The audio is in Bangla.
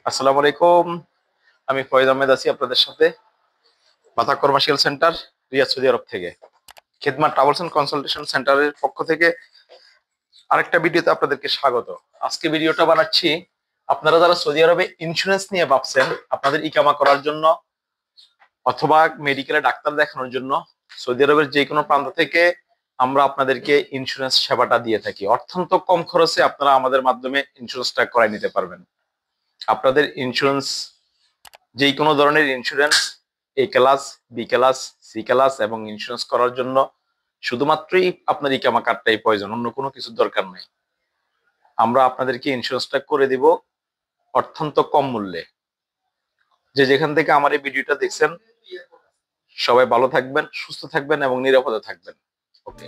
আসসালামু আলাইকুম। আমি ফয়েজ আহমেদ আছি আপনাদের সাথে মাথা কমার্শিয়াল সেন্টার, রিয়াদ, সৌদি আরব থেকে। খিদমাত ট্রাভেলস এন্ড কনসালটেশন সেন্টারের পক্ষ থেকে আরেকটা ভিডিওতে আপনাদেরকে স্বাগত। আজকে ভিডিওটা বানাচ্ছি আপনারা যারা সৌদি আরবে ইন্স্যুরেন্স নিয়ে ভাবছেন, আপনাদের ইকামা করার জন্য অথবা মেডিকেলে ডাক্তার দেখানোর জন্য সৌদি আরবের যে কোনো প্রান্ত থেকে আমরা আপনাদেরকে ইন্স্যুরেন্স সেবাটা দিয়ে থাকি। অত্যন্ত কম খরচে আপনারা আমাদের মাধ্যমে ইন্স্যুরেন্সটা করাই নিতে পারবেন। আপনাদের ইন্স্যুরেন্স, যে কোনো ধরনের insurance, A class, B class, C class এবং ইন্স্যুরেন্স করার জন্য শুধুমাত্রই আপনার ইকামা কার্ডটাই প্রয়োজন, অন্য কোনো কিছু দরকার নেই। আমরা আপনাদেরকে ইন্স্যুরেন্সটা করে দিব অত্যন্ত কম মূল্যে। যে যেখান থেকে আমার এই ভিডিওটা দেখছেন, সবাই ভালো থাকবেন, সুস্থ থাকবেন এবং নিরাপদে থাকবেন। ওকে।